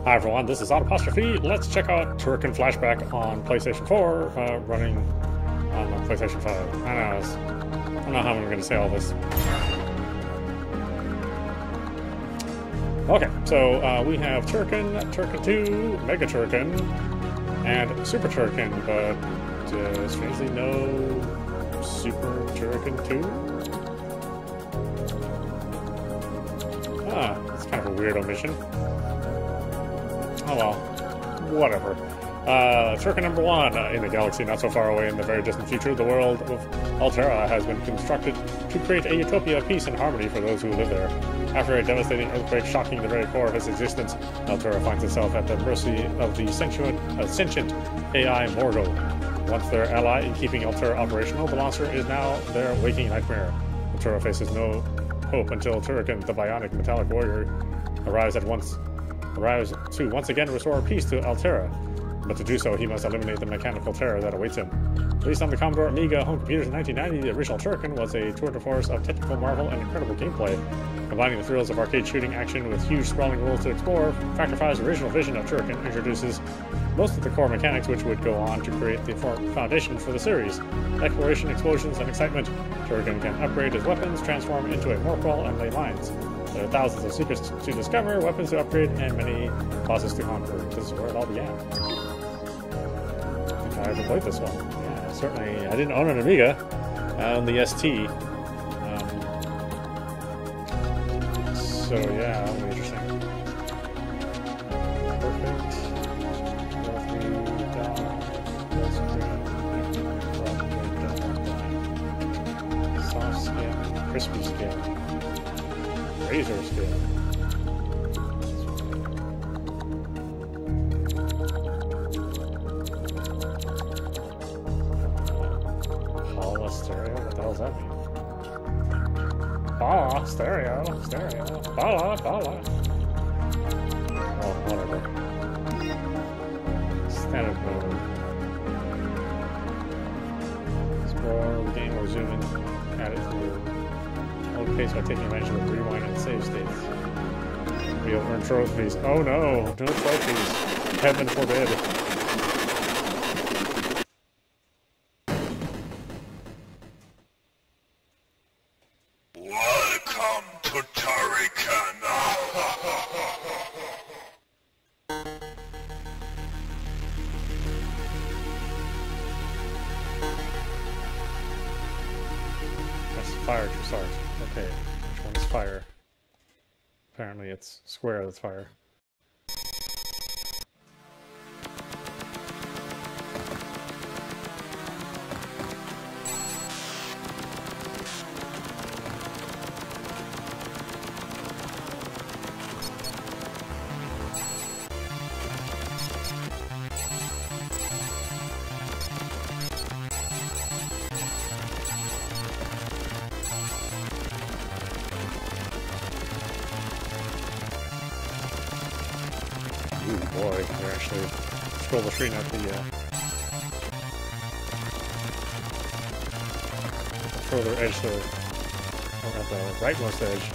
Hi everyone, this is audap. Let's check out Turrican Flashback on PlayStation 4, running on the PlayStation 5. I don't know how I'm going to say all this. Okay, so we have Turrican, Turrican II, Mega Turrican, and Super Turrican, but strangely no Super Turrican II? Ah, that's kind of a weird omission. Oh well, whatever. Turrican number 1, in a galaxy not so far away in the very distant future, the world of Altera has been constructed to create a utopia of peace and harmony for those who live there. After a devastating earthquake shocking the very core of its existence, Altera finds itself at the mercy of the sentient AI Morgo. Once their ally in keeping Altera operational, the monster is now their waking nightmare. Altera faces no hope until Turrican, the bionic metallic warrior, arrives to once again restore peace to Altera. But to do so, he must eliminate the mechanical terror that awaits him. Released on the Commodore Amiga home computers in 1990, the original Turrican was a tour de force of technical marvel and incredible gameplay. Combining the thrills of arcade shooting action with huge sprawling worlds to explore, Factor 5's original vision of Turrican introduces most of the core mechanics which would go on to create the foundation for the series. Exploration, explosions, and excitement. Turrican can upgrade his weapons, transform into a morphball, and lay mines. There are thousands of secrets to discover, weapons to upgrade, and many bosses to conquer. This is where it all began. I think I ever played this one. Yeah, certainly. I didn't own an Amiga. I owned the ST. So yeah, that'll be interesting. Perfect. Soft skin, crispy skin, razor skin. Paula stereo? What the hell does that mean? Paula stereo, Paula. Oh, whatever. Standard mode. Explore the game or zoom in at it through low pace by taking advantage of the rewind and save states. We'll earn trophies. Oh no, no trophies. Heaven forbid. Welcome to Turrican. That's fire to start. Okay, which one is fire? Apparently it's square that's fire. Ooh boy, they're actually scroll the screen at the further edge to, or at the rightmost edge.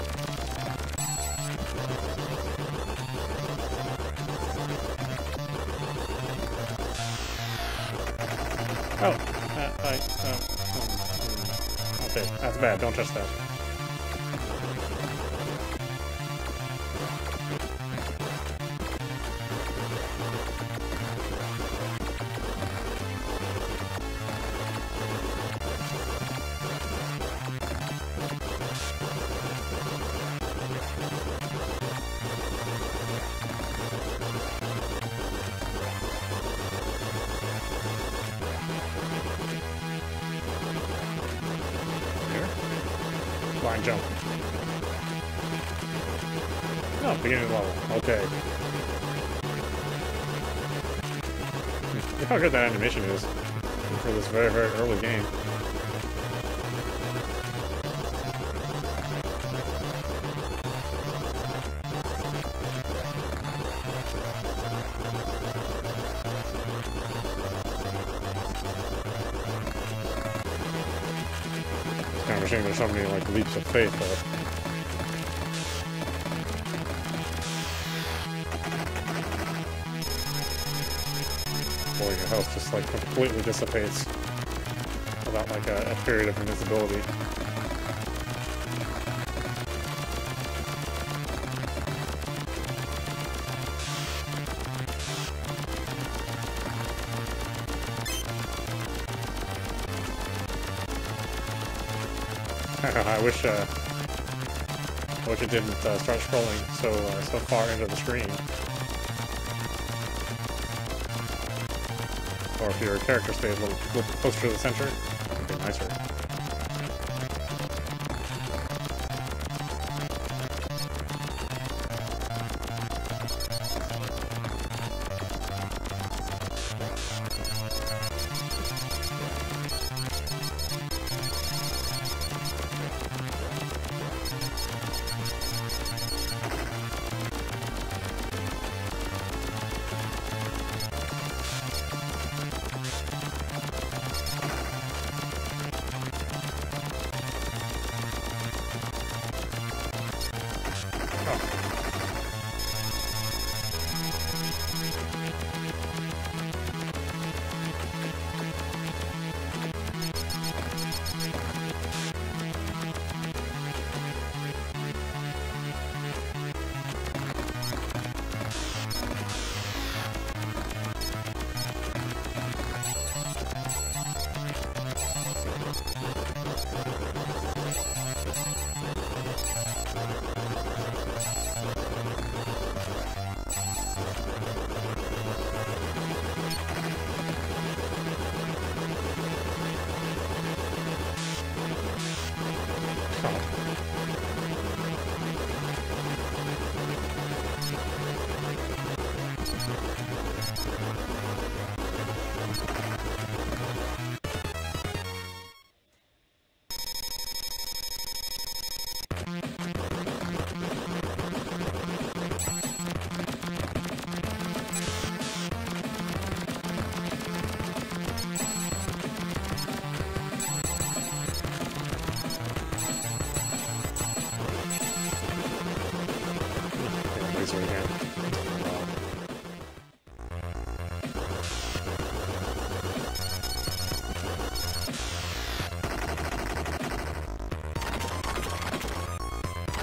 Oh, okay, that's bad. Don't touch that. Line jump. No, beginning of the level. Okay. Look how good that animation is for this very, very early game. Kind of a shame there's so many like leaps of faith though. scrolling, your health just like completely dissipates without like a period of invisibility. I wish it didn't start scrolling so far into the screen. Or if your character stayed a little closer to the center, it would be nicer.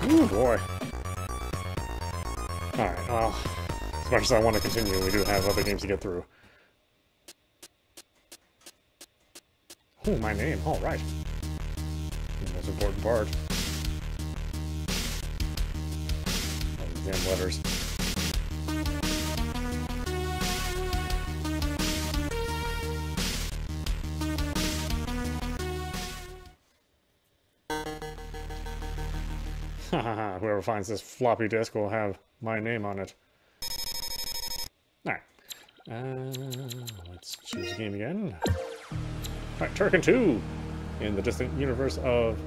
Ooh, boy. Alright, well, as much as I want to continue, we do have other games to get through. Oh, my name. Alright. The most important part. All these damn letters. Whoever finds this floppy disk will have my name on it. Alright. Let's choose a game again. Alright, Turrican II! In the distant universe of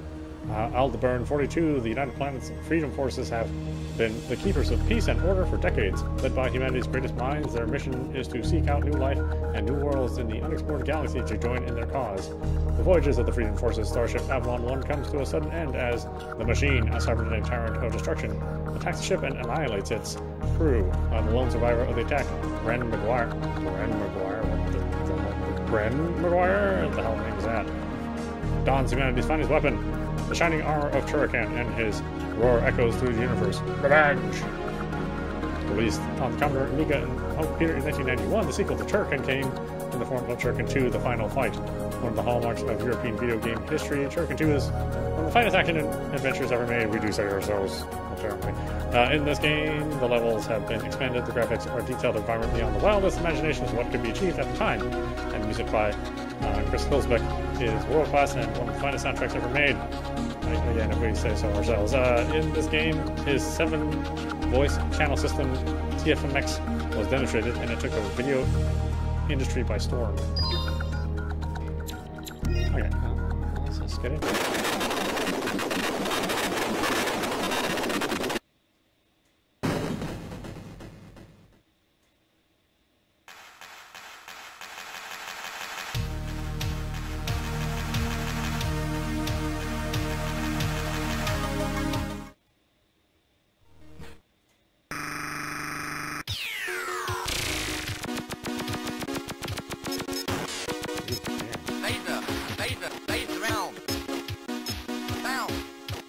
Aldebaran 42, the United Planet's Freedom Forces have been the keepers of peace and order for decades. Led by humanity's greatest minds, their mission is to seek out new life and new worlds in the unexplored galaxy to join in their cause. The voyages of the Freedom Forces starship Avalon 1 comes to a sudden end as the Machine, a cybernetic tyrant of destruction, attacks the ship and annihilates its crew. The lone survivor of the attack, Bren McGuire. What the hell name is that? Dons humanity's finest weapon, the shining armor of Turrican, and his roar echoes through the universe. Revenge! Released on the Commodore Amiga and home computer in 1991, the sequel to Turrican came in the form of Turrican II, The Final Fight. One of the hallmarks of European video game history, Turrican II is one of the finest action adventures ever made. We do say ourselves, apparently. In this game, the levels have been expanded, the graphics are detailed environment beyond the wildest imagination of what could be achieved at the time, and music by Chris Huelsbeck is world-class and one of the finest soundtracks ever made. Again, if we say so ourselves. In this game, his 7-voice channel system, TFMX, was demonstrated, and it took the video industry by storm. Okay, let's just get into it.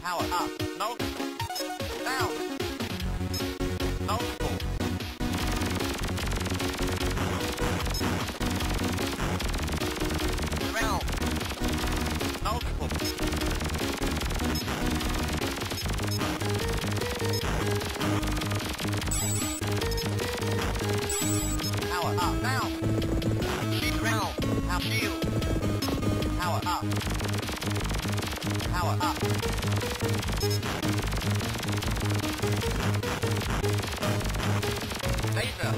Power up. No. Down. Notable. Round. Notable. Power up. Down. Shield round. Power shield. Power up. Power up. Laser.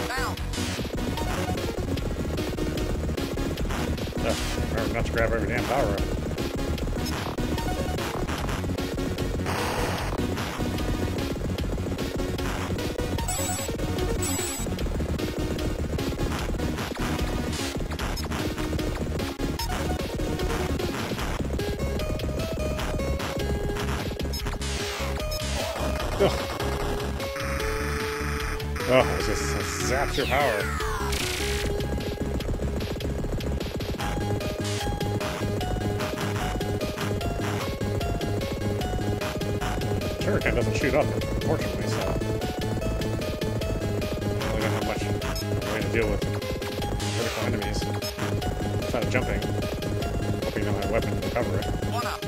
Down. Remember not to grab every damn power up. Oh, it just zaps your power. Turrican doesn't shoot up, unfortunately, so I really don't have much way to deal with critical enemies. Outside of jumping, hoping that my weapon will cover it. One up.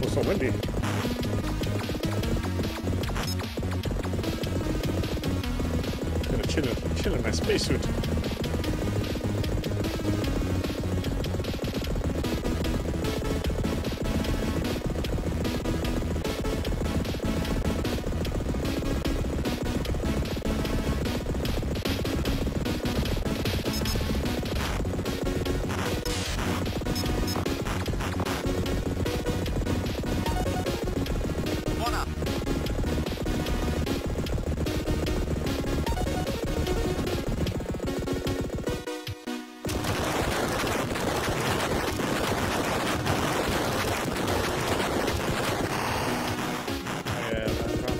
So windy. Gonna chill in my spacesuit.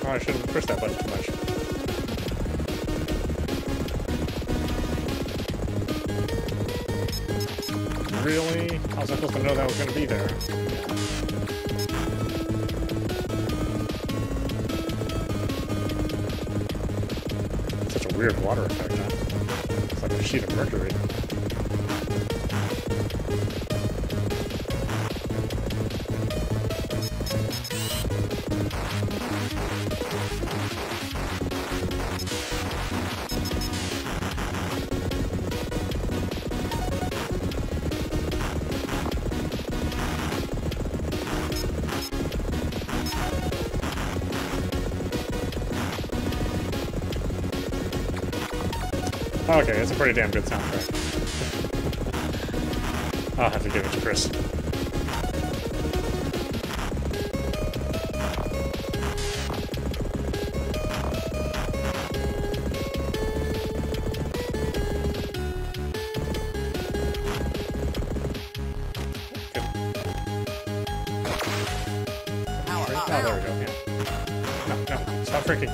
I shouldn't push that button too much. Really? How was I supposed to know that was going to be there? Such a weird water effect, huh? It's like a sheet of mercury. Okay, it's a pretty damn good soundtrack. I'll have to give it to Chris. Oh, there we go, yeah. No, stop freaking.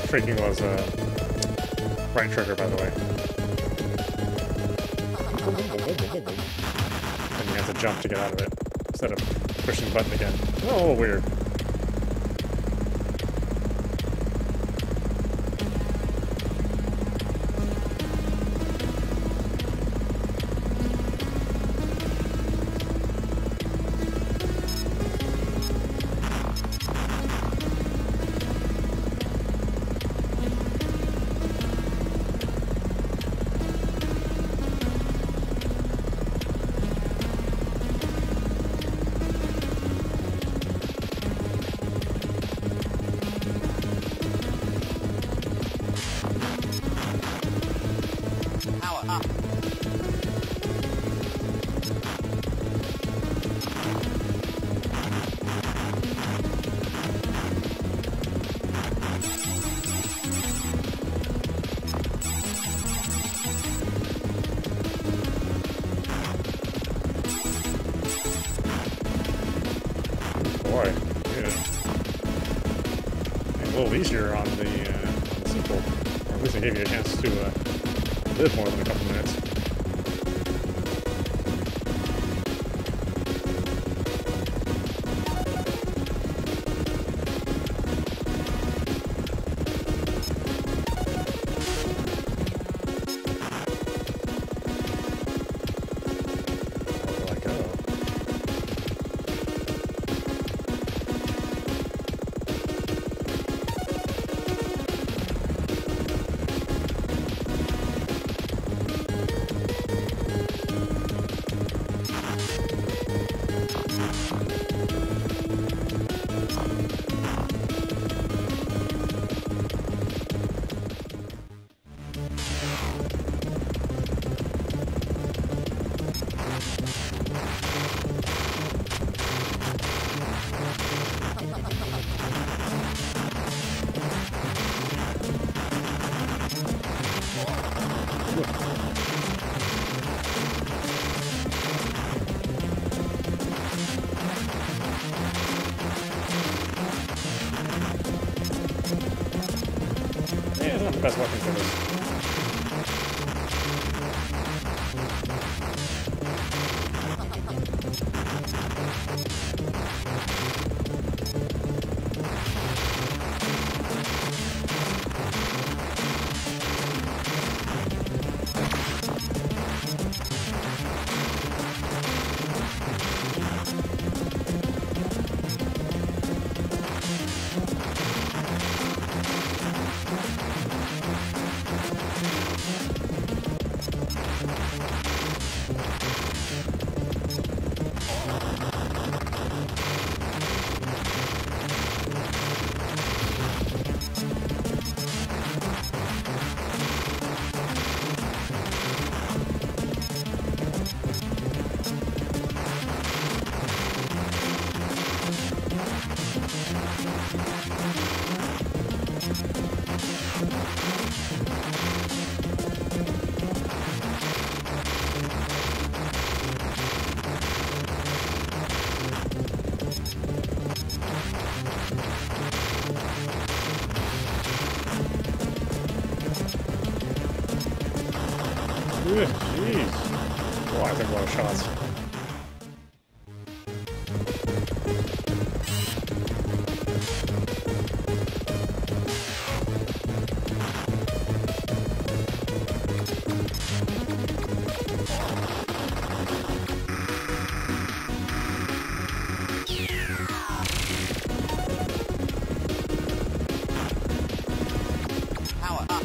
Freaking was right trigger, by the way. And you have to jump to get out of it instead of pushing the button again. Oh, weird. Power up. Boy, yeah. A little easier on the sequel, or at least they gave you a chance to live more than a couple minutes. Where will I go? Yeah, it's not the best weapon for this. Jeez. Oh, I took a lot of shots. Power up.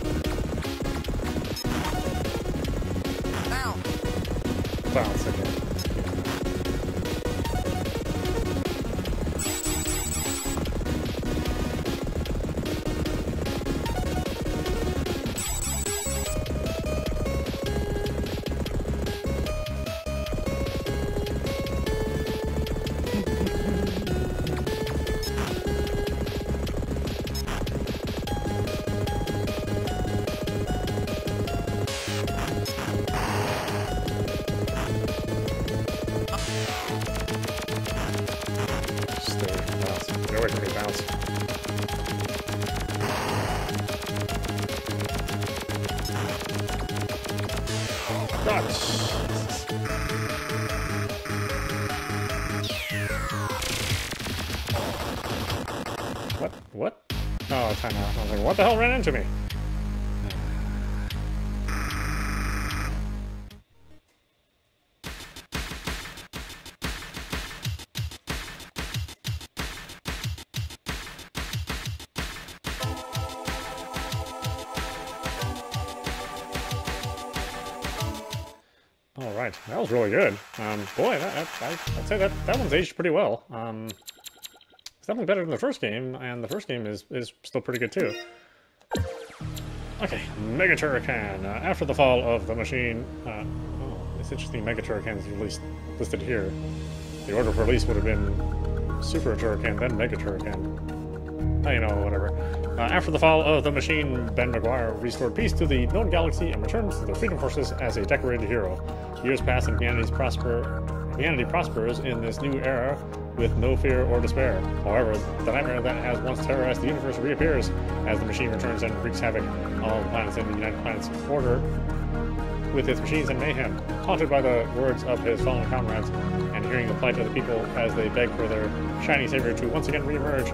Down. Bounce again. What? Oh, time out. I was like, what the hell ran into me? All right, that was really good. Boy, I'd say that one's aged pretty well. It's definitely better than the first game, and the first game is still pretty good too. Okay, Mega Turrican. After the fall of the machine, oh, it's interesting. Mega Turrican is listed here. The order of release would have been Super Turrican, then Mega Turrican. Oh, you know, whatever. After the fall of the machine, Ben McGuire restored peace to the known galaxy and returns to the Freedom Forces as a decorated hero. Years pass and humanity prospers in this new era with no fear or despair. However, the nightmare that has once terrorized the universe reappears as the machine returns and wreaks havoc on all the planets in the United Planets order with its machines and mayhem. Haunted by the words of his fallen comrades and hearing the plight of the people as they beg for their shining savior to once again reemerge,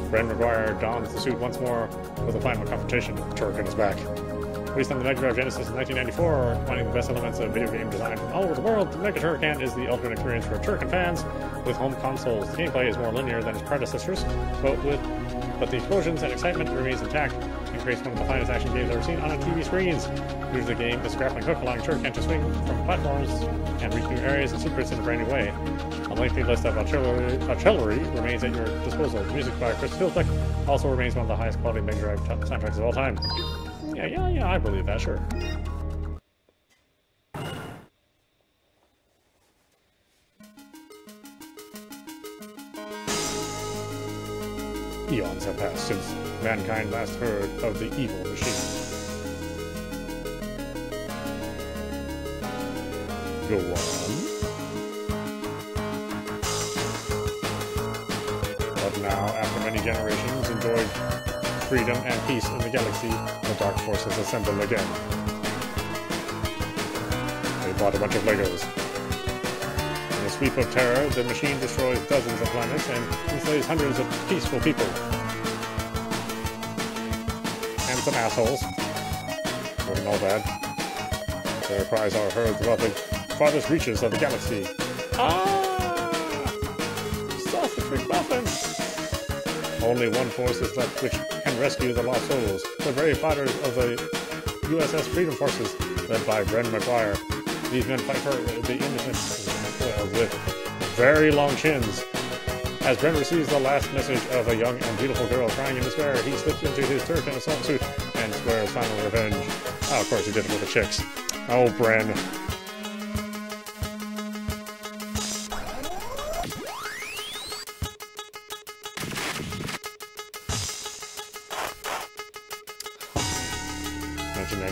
Bren McGuire dons the suit once more with a plan of confrontation. Turrican is back. Released on the Mega Drive Genesis in 1994, combining the best elements of video game design from all over the world, the Mega Turrican is the ultimate experience for Turrican fans with home consoles. The gameplay is more linear than its predecessors, but the explosions and excitement remains intact and creates one of the finest action games ever seen on TV screens. Use the game as a grappling hook, allowing Turrican to swing from platforms and reach new areas and secrets in a brand new way. A lengthy list of artillery remains at your disposal. The music by Chris Huelsbeck also remains one of the highest quality Mega Drive soundtracks of all time. Yeah, I believe that, sure. Eons have passed since mankind last heard of the evil machine. Go on. But now, after many generations enjoyed freedom and peace in the galaxy, the Dark Forces assemble again. They bought a bunch of Legos. In a sweep of terror, the machine destroys dozens of planets and enslaves hundreds of peaceful people. And some assholes. Wasn't all bad. Their cries are heard throughout the farthest reaches of the galaxy. Ah! Sausage McMuffin! Only one force is left which can rescue the lost souls. The brave fighters of the USS Freedom Forces, led by Bren McGuire. These men fight for the innocent with very long chins. As Bren receives the last message of a young and beautiful girl crying in despair, he slips into his Turrican assault suit and swears final revenge. Oh, of course he did it with the chicks. Oh, Bren.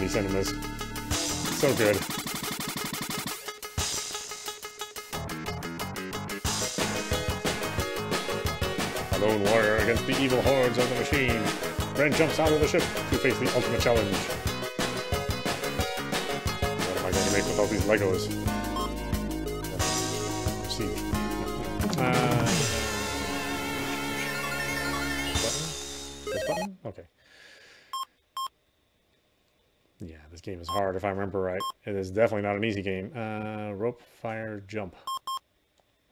Cinemas. So good. A lone warrior against the evil hordes of the machine. Bren jumps out of the ship to face the ultimate challenge. What am I going to make with all these Legos? Let's see. Button? This button? Okay. Yeah, this game is hard if I remember right. It is definitely not an easy game. Rope, fire, jump.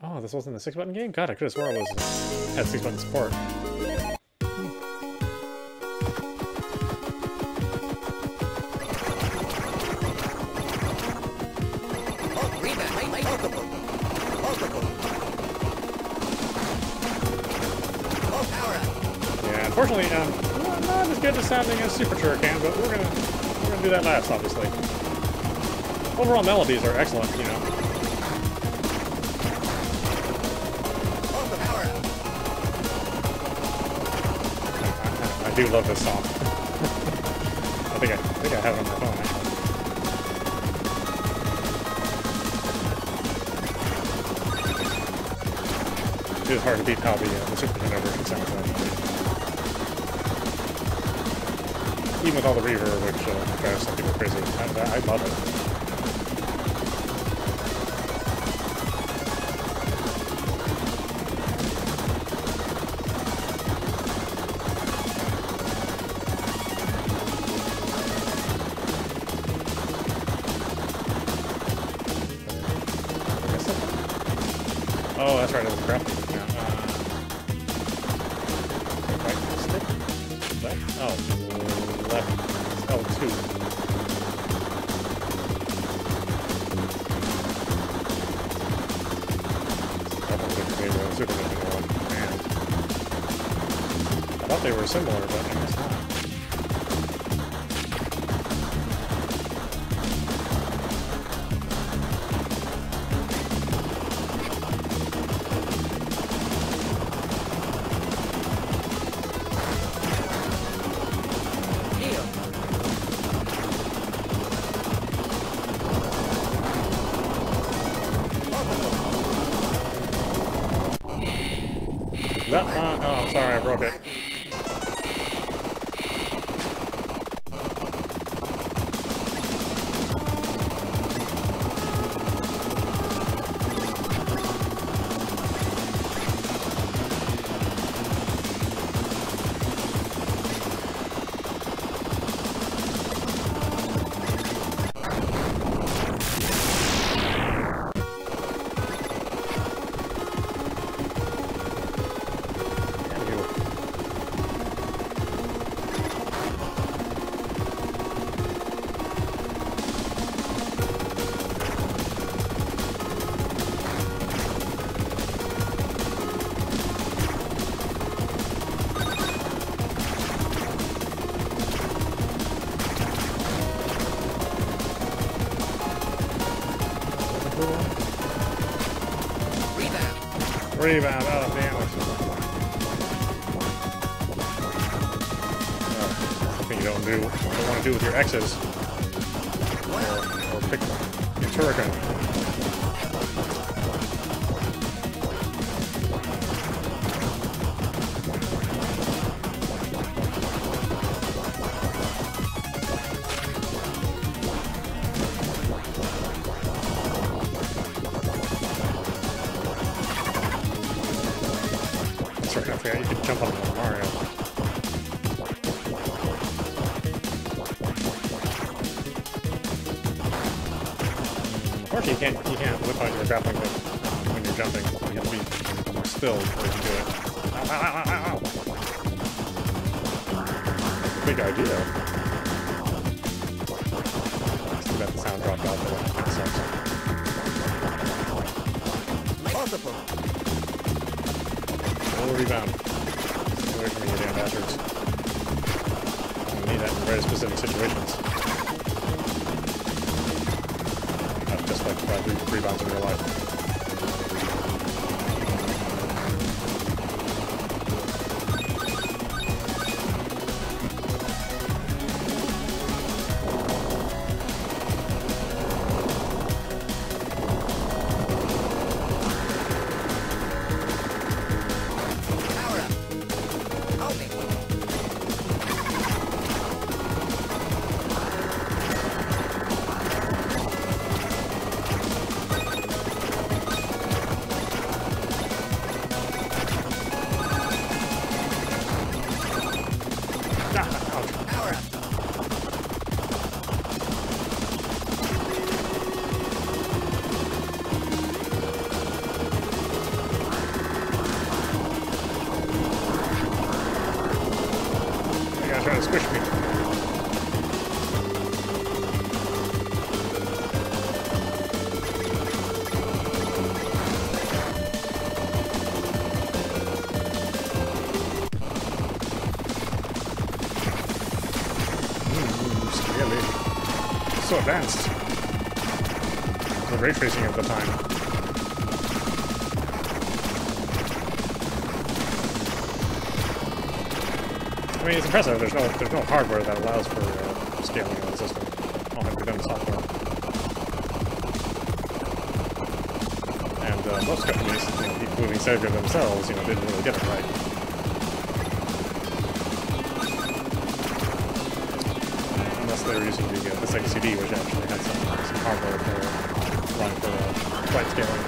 Oh, this wasn't the 6-button game? God, I could have sworn it had 6-button support. Yeah, unfortunately, not as good as sounding as Super Turrican, but we're gonna do that last, obviously. Overall melodies are excellent, you know. I do love this song. I think I have it on my phone, actually. It is hard to beat how the Super Nintendo version sounds like. Even with all the reverb, which drives some people crazy. I love it. Oh, that's right, it was crafting. Yeah. Right stick? Left? Oh, left. It's L2. Super Turrican one. Man. I thought they were similar, but I guess not. Oh, sorry, I broke it. Rebound, oh damn it. Something you don't want to do with your X's. Or pick your Turrican. I forgot you could jump on Mario. Unfortunately, you can't whip out your grappling hook when you're jumping. You have to be still before you can do it. Ow, ow, ow, ow, ow. Big idea. It's too bad the sound dropped out, but that sucks. Multiple. Full rebound. Stay away from me, you damn bastards. You need that in very specific situations. Not just like rebounds in real life. Trying to squish me. Scary. So advanced. The ray tracing at the time. I mean, it's impressive. There's no hardware that allows for scaling of the system. All have to be done in software. And most companies, including Sega themselves, didn't really get it right. Unless they were using the Sega CD, which actually had some hardware for running for flight scaling.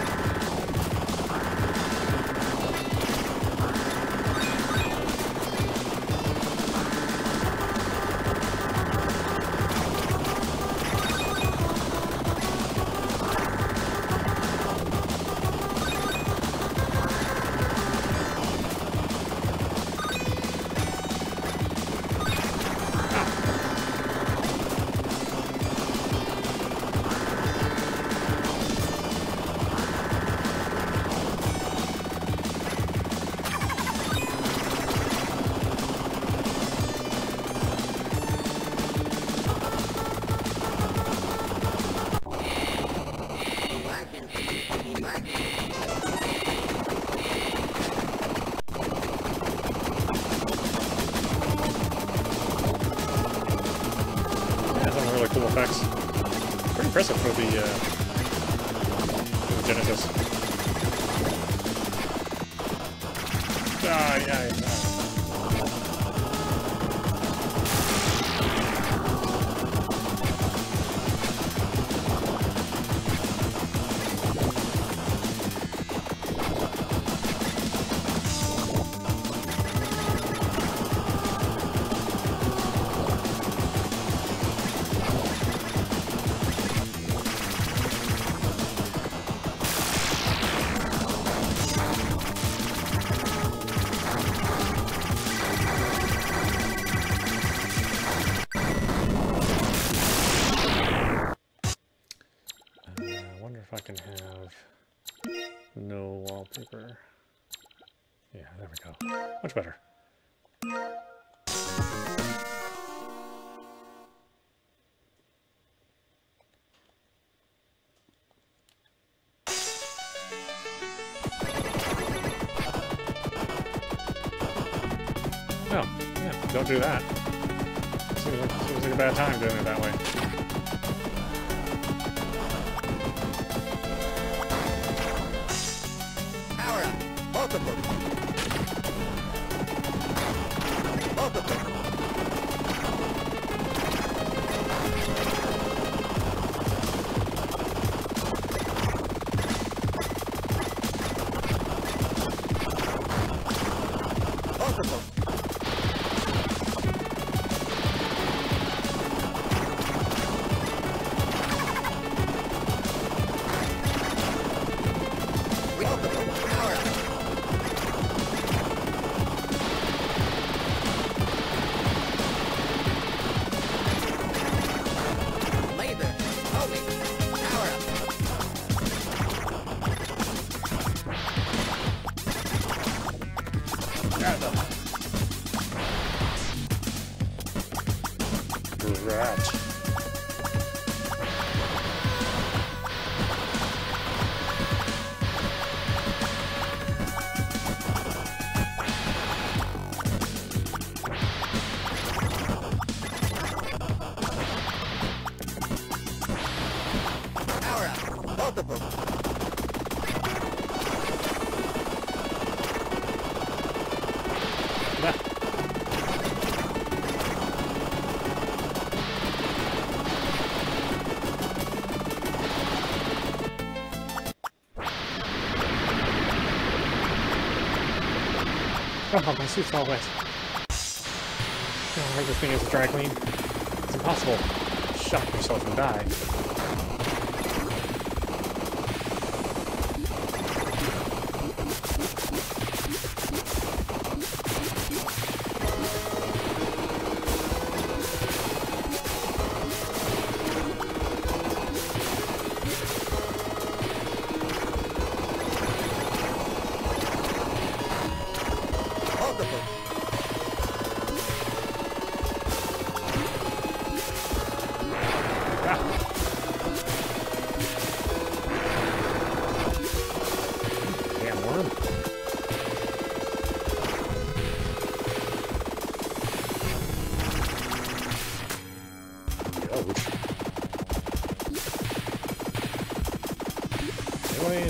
cool effects. Pretty impressive for the Genesis. Ah, yeah. If I can have no wallpaper. Yeah, there we go. Much better. Oh, yeah, don't do that. Seems like a bad time doing it that way. Oh, my suit's all wet. How hard this thing is to dry clean. It's impossible. Shock yourself and die.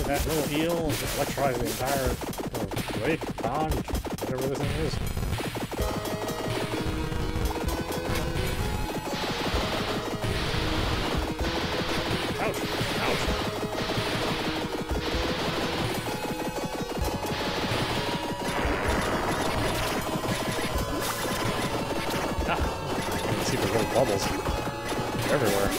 That little eel electrolyzes the entire lake, pond, whatever this thing is. Ouch! Ouch! Ah! You can see the little bubbles everywhere.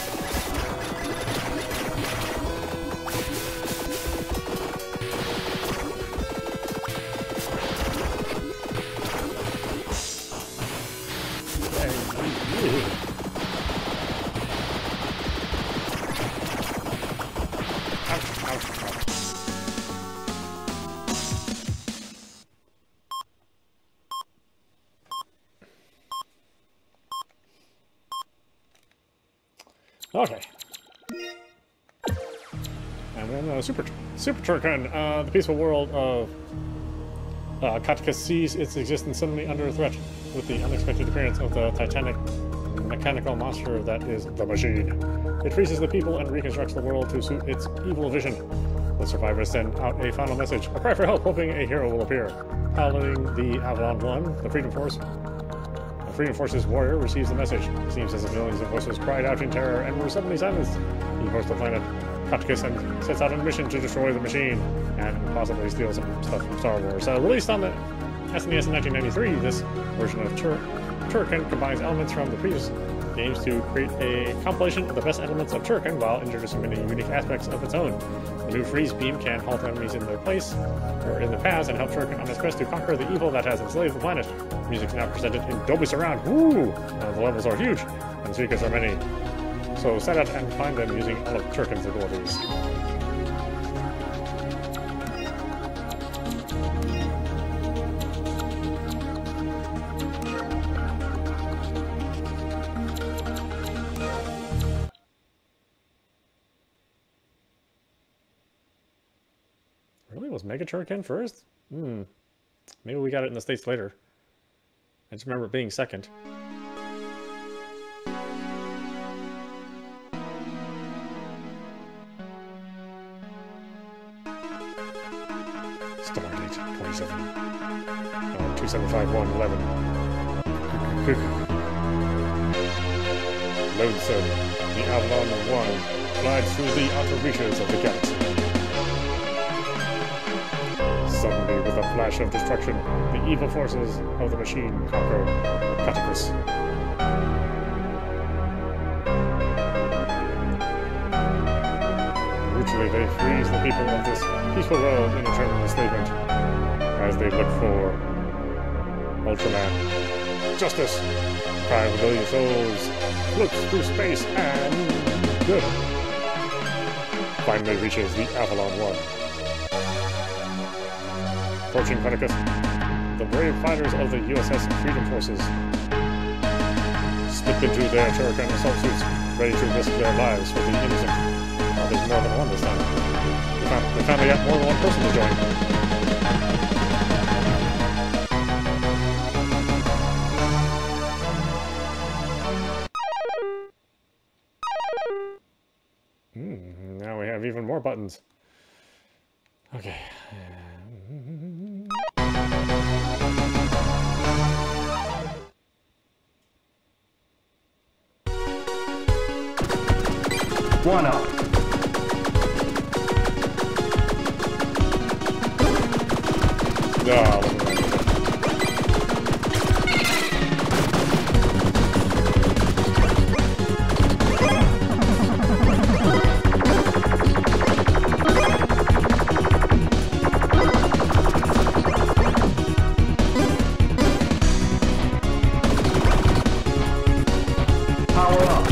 Okay. And then Super Turrican, the peaceful world of Katka sees its existence suddenly under threat with the unexpected appearance of the titanic mechanical monster that is the machine. It freezes the people and reconstructs the world to suit its evil vision. The survivors send out a final message, a cry for help, hoping a hero will appear. Piloting the Avalon 1, the Freedom Force's warrior receives the message. It seems as if millions of voices cried out in terror and were suddenly silenced. He goes to the planet Katkis and sets out on a mission to destroy the machine and possibly steal some stuff from Star Wars. Released on the SNES in 1993, this version of Turrican combines elements from the previous games to create a compilation of the best elements of Turrican while introducing many unique aspects of its own. The new freeze beam can halt enemies in their place or in their paths and help Turrican on its quest to conquer the evil that has enslaved the planet. Music is now presented in Dolby Surround. Woo! The levels are huge and the secrets are many. So set out and find them using all of Turrican's abilities. Really? Was Mega Turrican first? Maybe we got it in the States later. I just remember it being second. Stardate 27. 275111. Lonesome. The Avalon 1 glides through the outer reaches of the galaxy. Suddenly, with a flash of destruction, the evil forces of the machine conquer Katkis. Brutally, they freeze the people of this peaceful world in eternal enslavement as they look for Ultraman. Justice! Cry of a billion souls looks through space and finally reaches the Avalon 1. Approaching Katkis, the brave fighters of the USS Freedom Forces slip into their Turrican assault suits, ready to risk their lives for the innocent. Oh, there's more than one this time. They found they got more than one person to join. Now we have even more buttons. Okay. One up. Power up.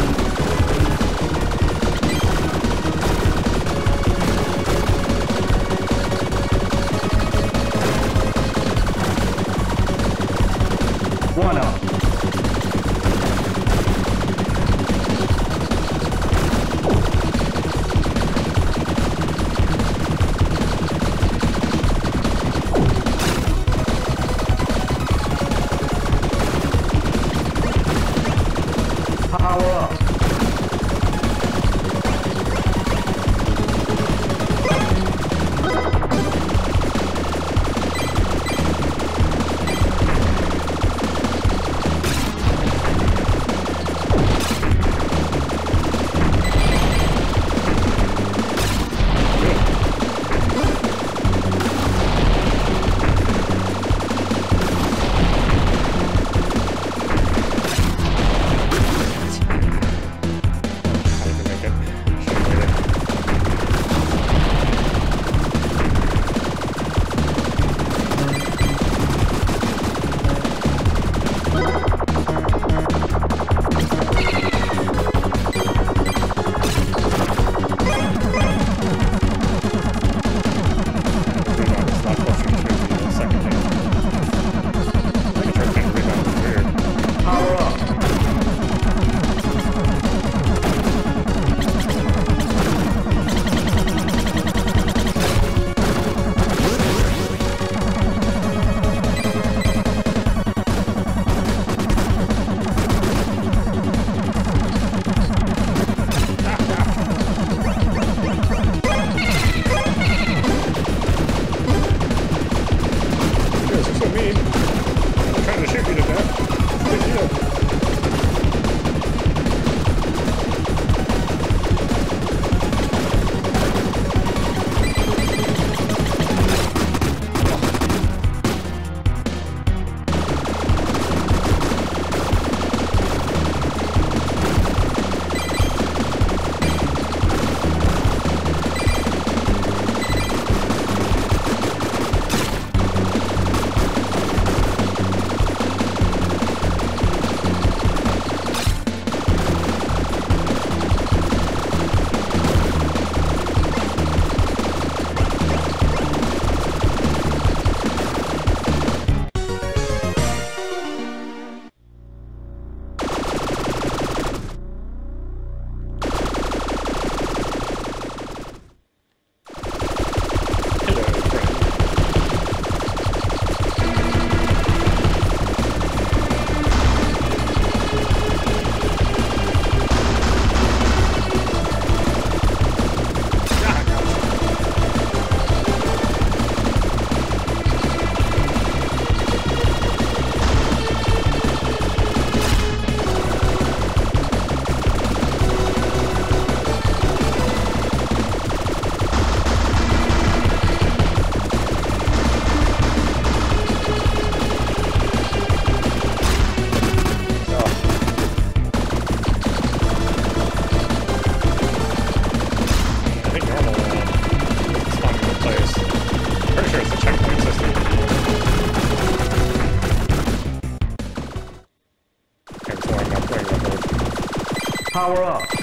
Power up.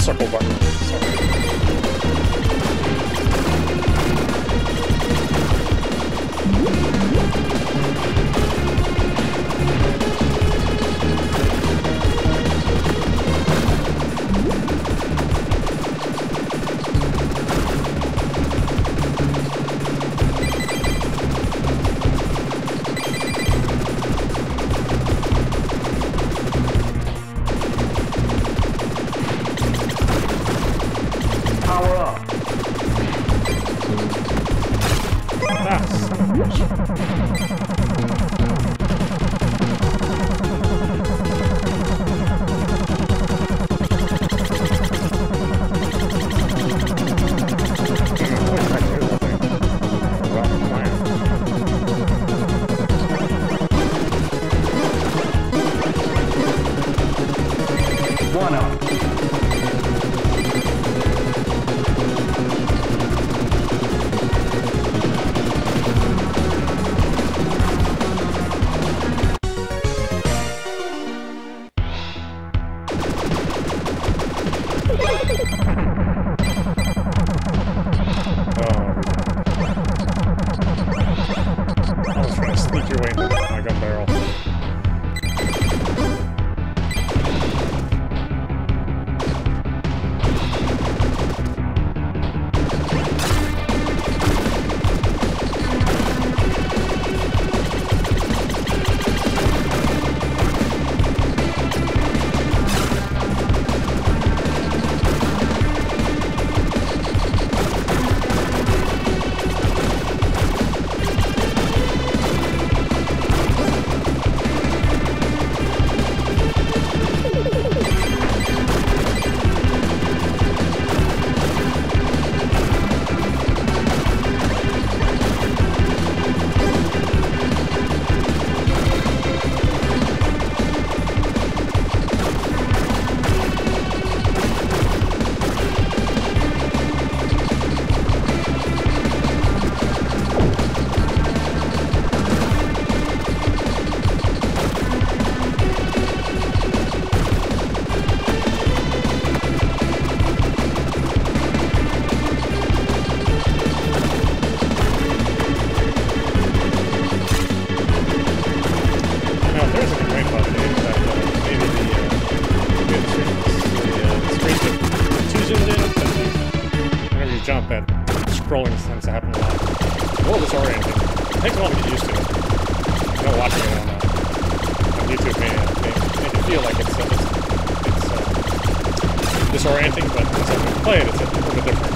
circle button. jump, that scrolling tends to happen a lot. A little disorienting. It takes a while to get used to it. You know, watching it on YouTube may make it feel like it's disorienting, but once I play it, it's a little bit different.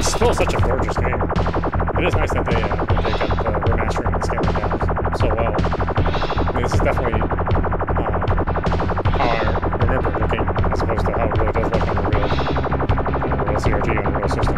Still such a gorgeous game. It is nice that they got the remastering and scaling down so well. I mean, this is definitely how I remember it looking, as opposed to how it really does look on the real CRT on the real system.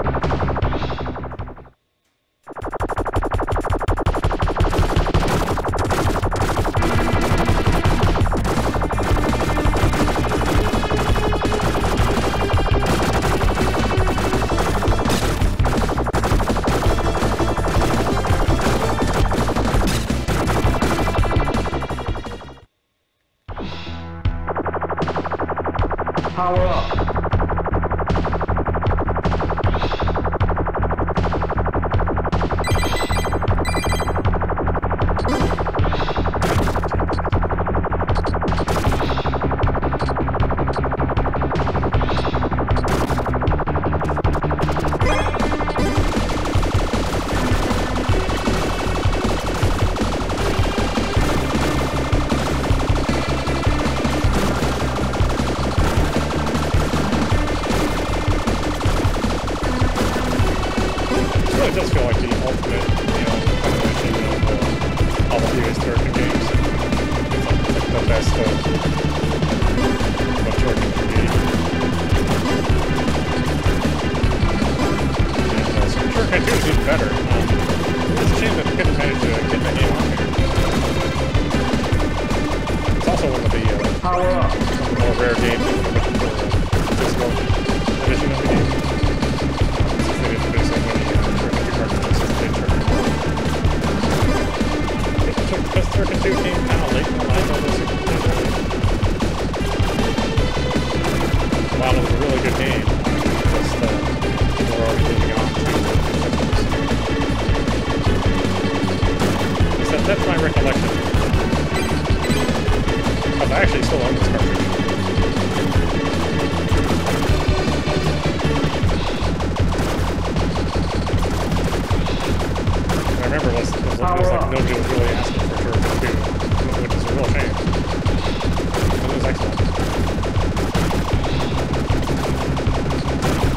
Power up. It does feel like the ultimate, combination of all the previous Turrican games. It's like the best of Turrican can be. And so Turrican 2 is even better. It's a shame that they couldn't manage to get that game on here. It's also one of the more rare games that we're looking for a physical edition of the game. Since they didn't produce so many because Turrican 2 came kind of late in the line of this. While it was a really good game, just people were already moving on to that's my recollection. I actually still own this cartridge. I remember it was like nobody was really asking for Turrican 2, which is a real shame. But it was excellent.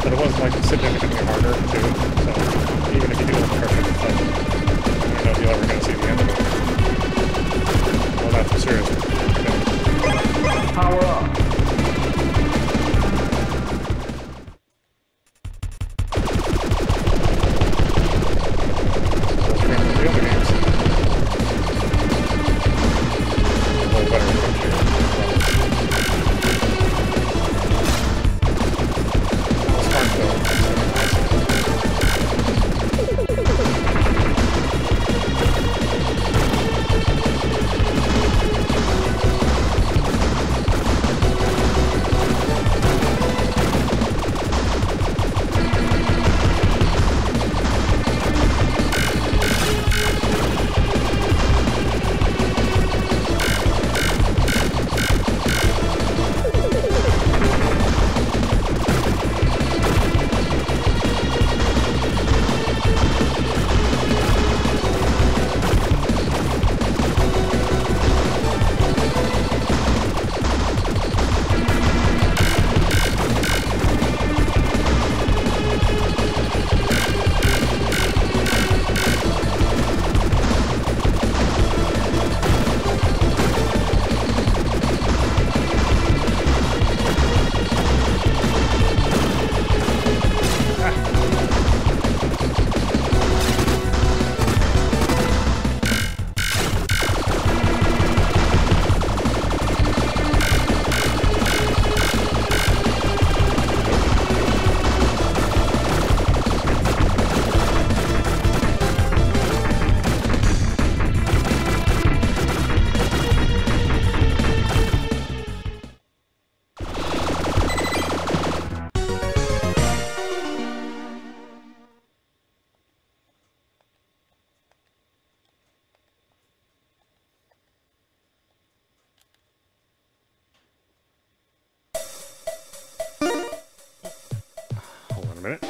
But it was like significantly harder too, so even if you do have the cartridge, it's like, I don't know if you're ever going to see the end of it. Well, that's serious. Power up. a minute.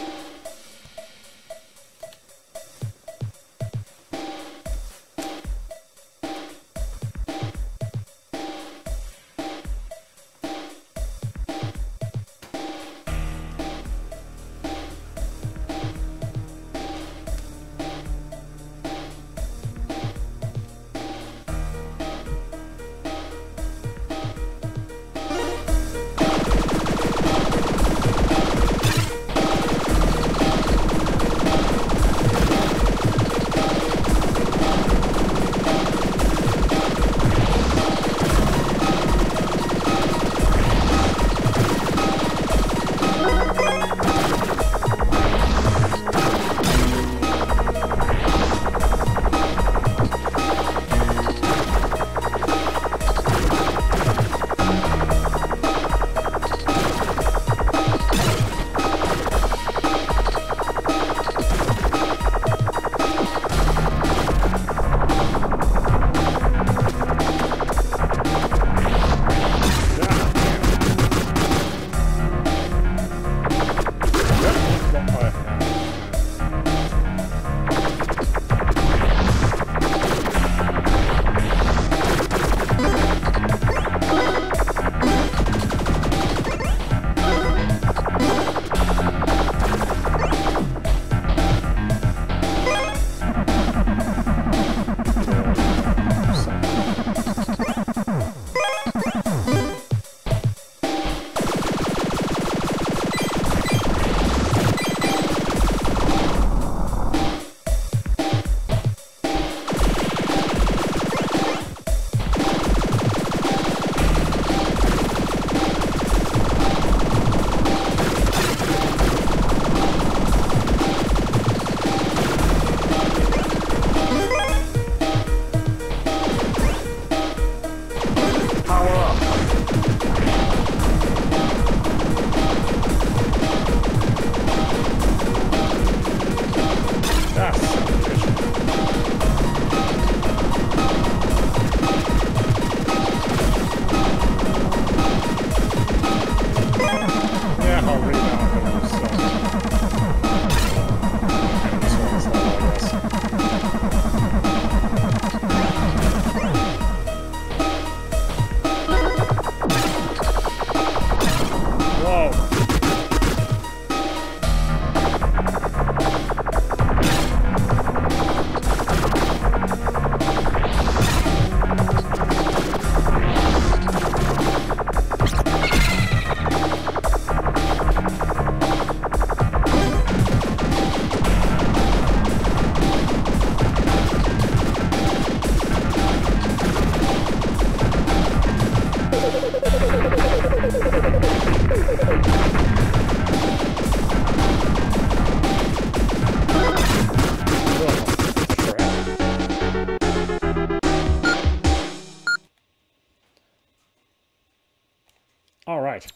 Alright,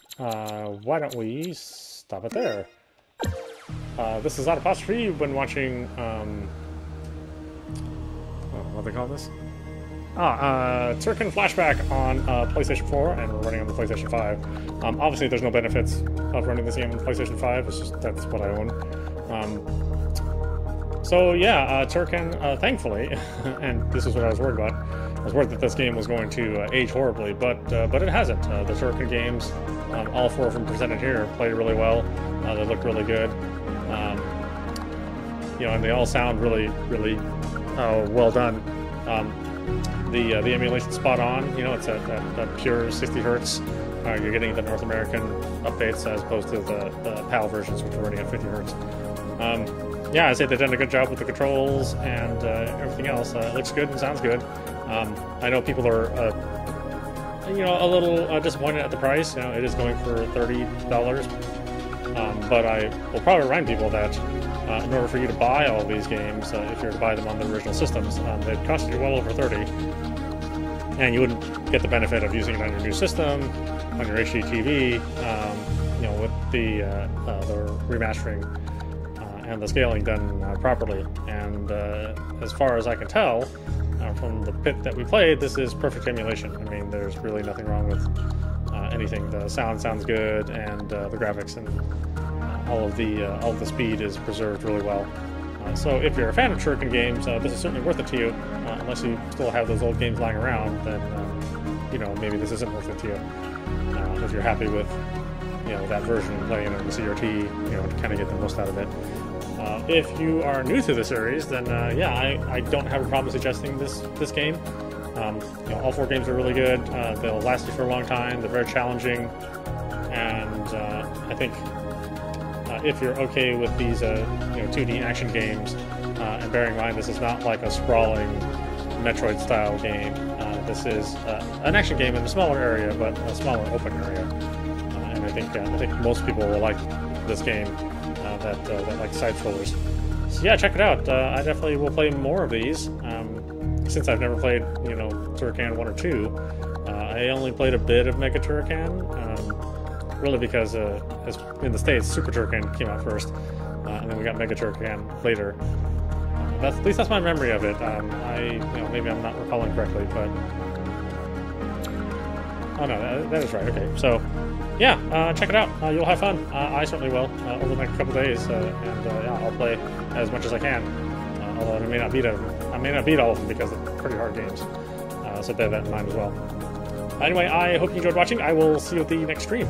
why don't we stop it there? This is audap. You've been watching, what do they call this? Turrican Flashback on PlayStation 4, and we're running on the PlayStation 5. Obviously, there's no benefits of running this game on PlayStation 5, it's just that's what I own. So yeah, Turrican, thankfully, and this is what I was worried about, I was worried that this game was going to age horribly, but it hasn't. The Turrican games, all four of them presented here, played really well. They look really good. You know, and they all sound really, really well done. The emulation's spot on. You know, it's at pure 60 hertz. You're getting the North American updates as opposed to the PAL versions, which are running at 50 hertz. Yeah, I'd say they've done a good job with the controls and everything else. It looks good and sounds good. I know people are, you know, a little disappointed at the price. You know, it is going for $30. But I will probably remind people that in order for you to buy all of these games, if you're to buy them on the original systems, they'd cost you well over $30. And you wouldn't get the benefit of using it on your new system, on your HD TV, you know, with the remastering and the scaling done properly. And as far as I can tell, from the bit that we played, this is perfect emulation. I mean, there's really nothing wrong with anything. The sound sounds good, and the graphics and all of the speed is preserved really well. So if you're a fan of Turrican games, this is certainly worth it to you. Unless you still have those old games lying around, then you know, maybe this isn't worth it to you. If you're happy with, you know, that version and playing on the CRT, you know, to kind of get the most out of it. If you are new to the series, then yeah, I don't have a problem suggesting this game. You know, all 4 games are really good. They'll last you for a long time. They're very challenging, and I think if you're okay with these you know, 2D action games, and bearing in mind this is not like a sprawling Metroid-style game. This is an action game in a smaller area, but a smaller open area. And I think most people will like this game that like side scrollers. So yeah, check it out. I definitely will play more of these. Since I've never played, you know, Turrican 1 or 2, I only played a bit of Mega Turrican. Really because as in the States, Super Turrican came out first, and then we got Mega Turrican later. At least that's my memory of it. You know, maybe I'm not recalling correctly, but oh no, that is right. Okay, so yeah, check it out. You'll have fun. I certainly will over the next couple days, and yeah, I'll play as much as I can. Although I may not beat all of them because they're pretty hard games. So bear that in mind as well. Anyway, I hope you enjoyed watching. I will see you at the next stream.